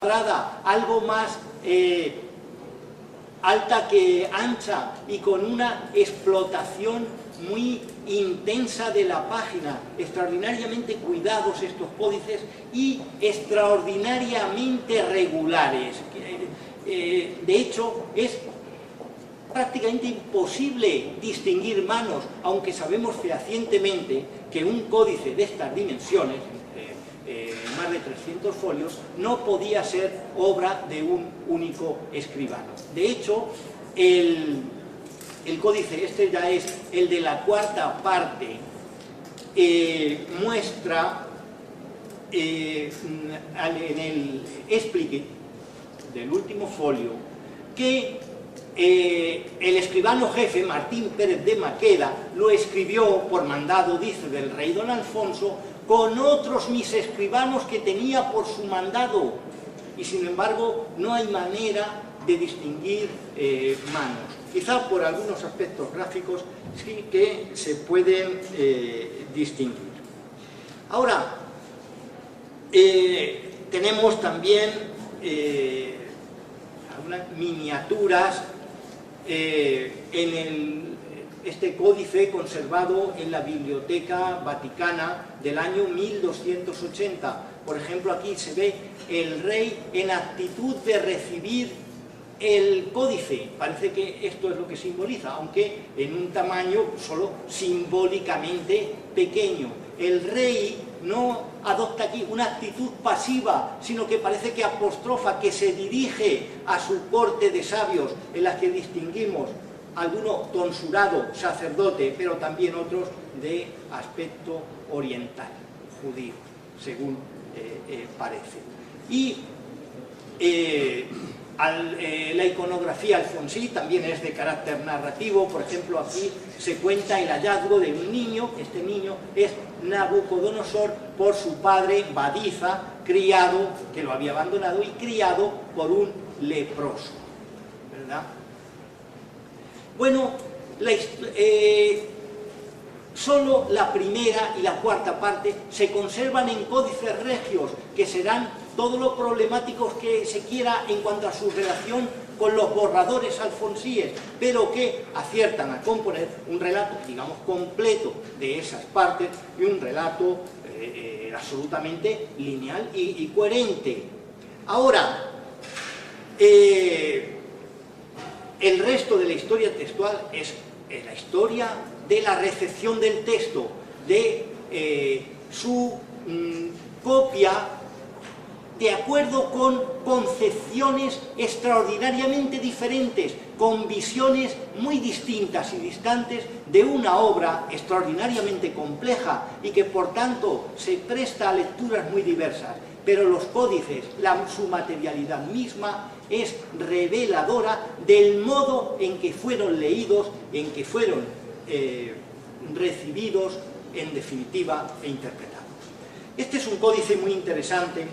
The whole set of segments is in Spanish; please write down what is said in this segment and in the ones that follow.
cuadrada, algo más alta que ancha y con una explotación muy intensa de la página, extraordinariamente cuidados estos códices y extraordinariamente regulares. De hecho, es prácticamente imposible distinguir manos, aunque sabemos fehacientemente que un códice de estas dimensiones, más de 300 folios, no podía ser obra de un único escribano. De hecho, el códice, este ya es el de la cuarta parte, muestra en el explique del último folio que el escribano jefe, Martín Pérez de Maqueda, lo escribió por mandado, dice, del rey don Alfonso, con otros mis escribanos que tenía por su mandado, y sin embargo no hay manera de distinguir manos. Quizá por algunos aspectos gráficos sí que se pueden distinguir. Ahora, tenemos también algunas miniaturas en este códice conservado en la Biblioteca Vaticana del año 1280. Por ejemplo, aquí se ve el rey en actitud de recibir el códice. Parece que esto es lo que simboliza, aunque en un tamaño solo simbólicamente pequeño. El rey no adopta aquí una actitud pasiva, sino que parece que apostrofa, que se dirige a su corte de sabios, en las que distinguimos alguno tonsurado, sacerdote, pero también otros de aspecto oriental, judío, según parece. Y la iconografía alfonsí también es de carácter narrativo. Por ejemplo, aquí se cuenta el hallazgo de un niño. Este niño es Nabucodonosor por su padre Badiza, criado, que lo había abandonado, y criado por un leproso, ¿verdad? Bueno, solo la primera y la cuarta parte se conservan en códices regios, que serán todo lo problemáticos que se quiera en cuanto a su relación con los borradores alfonsíes, pero que aciertan a componer un relato, digamos, completo de esas partes, y un relato absolutamente lineal y coherente. Ahora, el resto de la historia textual es la historia de la recepción del texto, de su copia de acuerdo con concepciones extraordinariamente diferentes, con visiones muy distintas y distantes de una obra extraordinariamente compleja y que por tanto se presta a lecturas muy diversas. Pero los códices, su materialidad misma, es reveladora del modo en que fueron leídos, en que fueron recibidos, en definitiva, e interpretados. Este es un códice muy interesante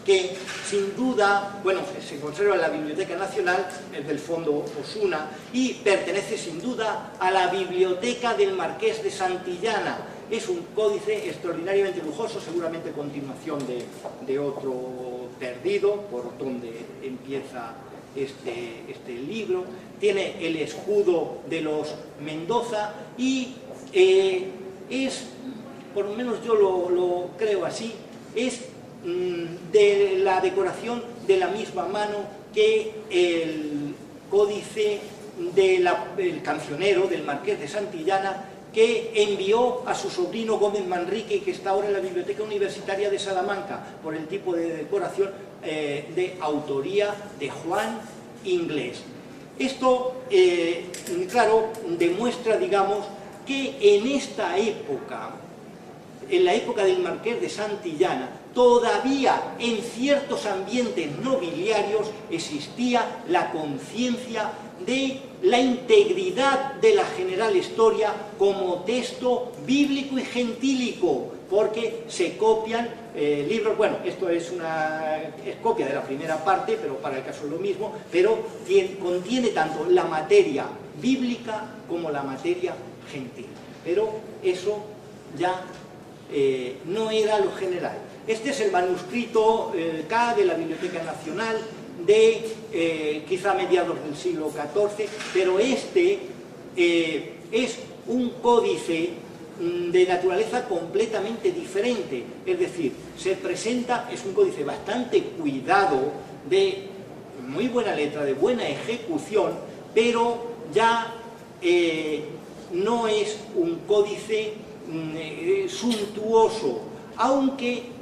que, sin duda, bueno, se conserva en la Biblioteca Nacional, es del Fondo Osuna, y pertenece sin duda a la Biblioteca del Marqués de Santillana. Es un códice extraordinariamente lujoso, seguramente continuación de otro perdido, por donde empieza este libro. Tiene el escudo de los Mendoza y es, por lo menos yo lo creo así, es de la decoración de la misma mano que el códice del cancionero del Marqués de Santillana, que envió a su sobrino Gómez Manrique, que está ahora en la Biblioteca Universitaria de Salamanca, por el tipo de decoración de autoría de Juan Inglés. Esto, claro, demuestra, digamos, que en esta época, en la época del Marqués de Santillana, todavía en ciertos ambientes nobiliarios existía la conciencia de la integridad de la General Historia como texto bíblico y gentílico, porque se copian libros. Bueno, esto es copia de la primera parte, pero para el caso es lo mismo, pero contiene tanto la materia bíblica como la materia gentil. Pero eso ya no era lo general. Este es el manuscrito K de la Biblioteca Nacional de quizá mediados del siglo XIV, pero este es un códice de naturaleza completamente diferente, es decir, se presenta, es un códice bastante cuidado, de muy buena letra, de buena ejecución, pero ya no es un códice suntuoso, aunque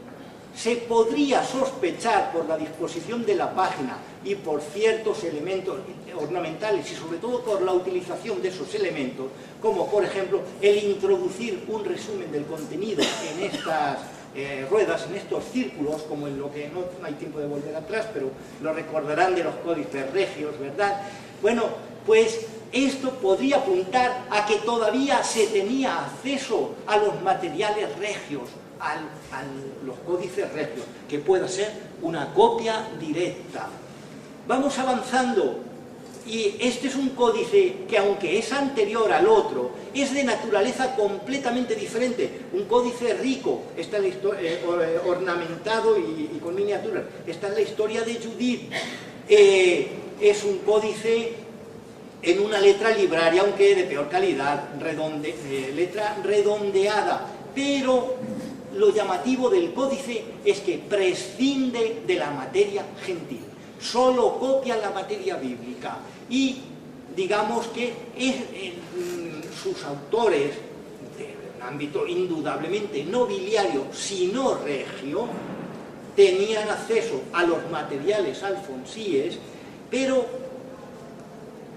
se podría sospechar por la disposición de la página y por ciertos elementos ornamentales y sobre todo por la utilización de esos elementos, como por ejemplo el introducir un resumen del contenido en estas ruedas, en estos círculos, como en lo que no hay tiempo de volver atrás, pero lo recordarán de los códices regios, ¿verdad? Bueno, pues esto podría apuntar a que todavía se tenía acceso a los materiales regios, a los códices regios, que pueda ser una copia directa. Vamos avanzando, y este es un códice que, aunque es anterior al otro, es de naturaleza completamente diferente. Un códice rico, está en la ornamentado y con miniaturas, está en la historia de Judith. Es un códice en una letra libraria, aunque de peor calidad, letra redondeada, pero lo llamativo del códice es que prescinde de la materia gentil, solo copia la materia bíblica y digamos que sus autores, de un ámbito indudablemente nobiliario, si no regio, tenían acceso a los materiales alfonsíes, pero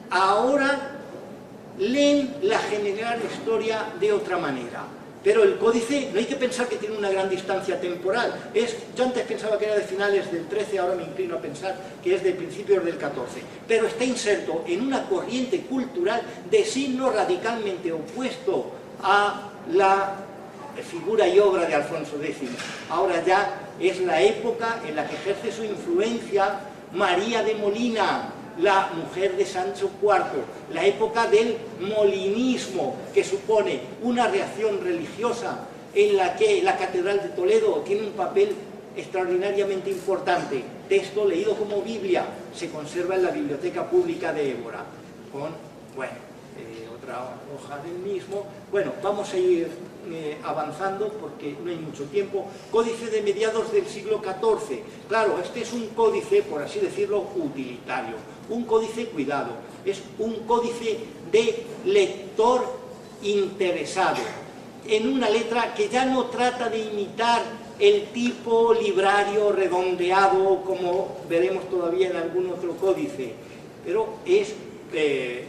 ahora leen la general historia de otra manera. Pero el códice, no hay que pensar que tiene una gran distancia temporal. Yo antes pensaba que era de finales del 13, ahora me inclino a pensar que es de principios del 14. Pero está inserto en una corriente cultural de signo radicalmente opuesto a la figura y obra de Alfonso X. Ahora ya es la época en la que ejerce su influencia María de Molina, la mujer de Sancho IV, la época del molinismo, que supone una reacción religiosa en la que la Catedral de Toledo tiene un papel extraordinariamente importante. Texto leído como Biblia, se conserva en la Biblioteca Pública de Évora, con, bueno, otra hoja del mismo. Bueno, vamos a ir avanzando porque no hay mucho tiempo. Códice de mediados del siglo XIV. Claro, este es un códice, por así decirlo, utilitario. Un códice cuidado. Es un códice de lector interesado, en una letra que ya no trata de imitar el tipo librario redondeado, como veremos todavía en algún otro códice, pero es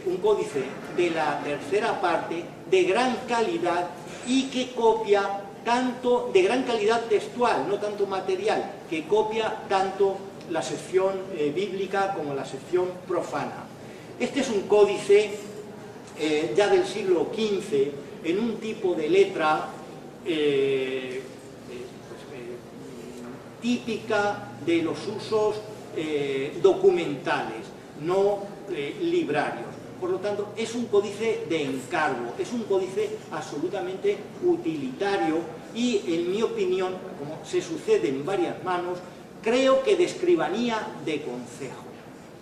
un códice de la tercera parte, de gran calidad, y que copia tanto, de gran calidad textual, no tanto material, que copia tanto la sección bíblica como la sección profana. Este es un códice ya del siglo XV, en un tipo de letra típica de los usos documentales, no librarios. Por lo tanto, es un códice de encargo, es un códice absolutamente utilitario y, en mi opinión, como se sucede en varias manos, creo que de escribanía de concejo,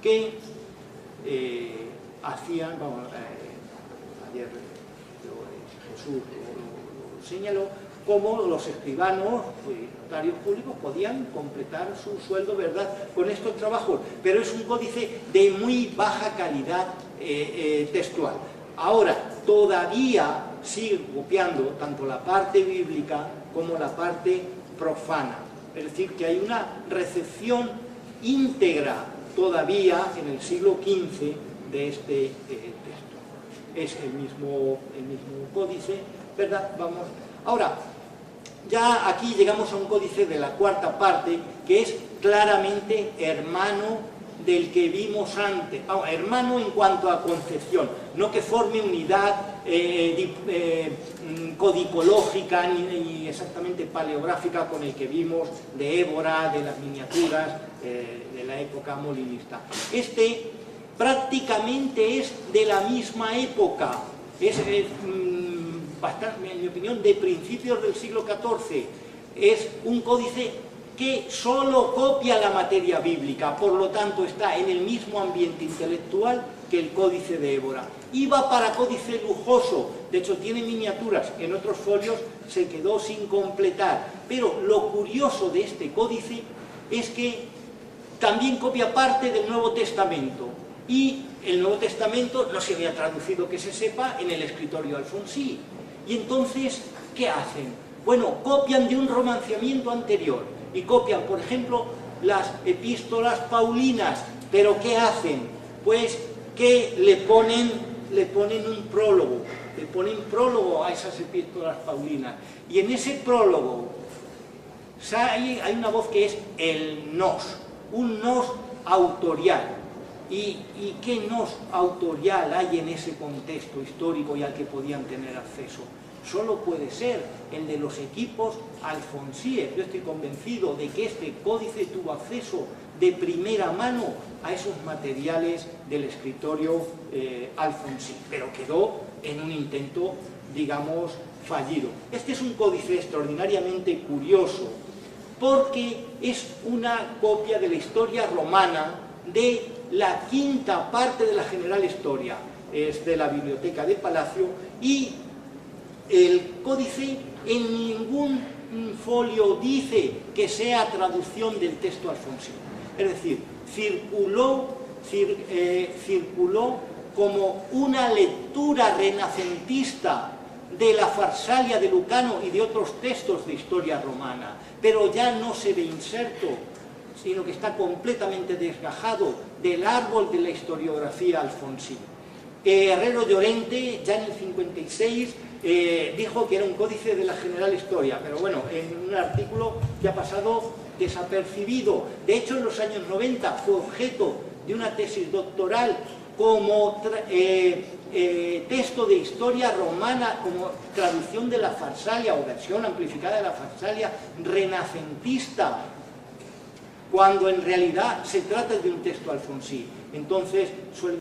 que hacían, ayer Jesús lo señaló, cómo los escribanos y notarios públicos podían completar su sueldo, ¿verdad?, con estos trabajos, pero es un códice de muy baja calidad textual. Ahora, todavía sigue copiando tanto la parte bíblica como la parte profana, es decir, que hay una recepción íntegra todavía en el siglo XV de este texto. Es el mismo códice, ¿verdad? Vamos. Ahora, ya aquí llegamos a un códice de la cuarta parte, que es claramente hermano del que vimos antes, hermano en cuanto a concepción, no que forme unidad codipológica ni exactamente paleográfica con el que vimos de Évora, de las miniaturas de la época molinista. Este prácticamente es de la misma época, es bastante, en mi opinión, de principios del siglo XIV, es un códice que solo copia la materia bíblica, por lo tanto está en el mismo ambiente intelectual que el Códice de Évora. Iba para códice lujoso, de hecho tiene miniaturas, en otros folios se quedó sin completar, pero lo curioso de este códice es que también copia parte del Nuevo Testamento, y el Nuevo Testamento no se había traducido, que se sepa, en el escritorio Alfonsí. Y entonces, ¿qué hacen? Bueno, copian de un romanciamiento anterior, y copian, por ejemplo, las epístolas paulinas, pero ¿qué hacen? Pues que le ponen un prólogo, le ponen prólogo a esas epístolas paulinas, y en ese prólogo hay una voz que es el nos, un nos autorial. ¿Y qué nos autorial hay en ese contexto histórico y al que podían tener acceso? Solo puede ser el de los equipos alfonsíes. Yo estoy convencido de que este códice tuvo acceso de primera mano a esos materiales del escritorio alfonsí, pero quedó en un intento, digamos, fallido. Este es un códice extraordinariamente curioso porque es una copia de la historia romana de la quinta parte de la General Historia, es de la Biblioteca de Palacio, y el códice en ningún folio dice que sea traducción del texto alfonsí. Es decir, circuló como una lectura renacentista de la Farsalia de Lucano y de otros textos de historia romana, pero ya no se ve inserto, sino que está completamente desgajado del árbol de la historiografía alfonsí. Herrero Llorente, ya en el 56, dijo que era un códice de la General Historia, pero bueno, en un artículo que ha pasado desapercibido. De hecho, en los años 90 fue objeto de una tesis doctoral como texto de historia romana, como traducción de la Farsalia o versión amplificada de la Farsalia renacentista, cuando en realidad se trata de un texto alfonsí. Entonces suele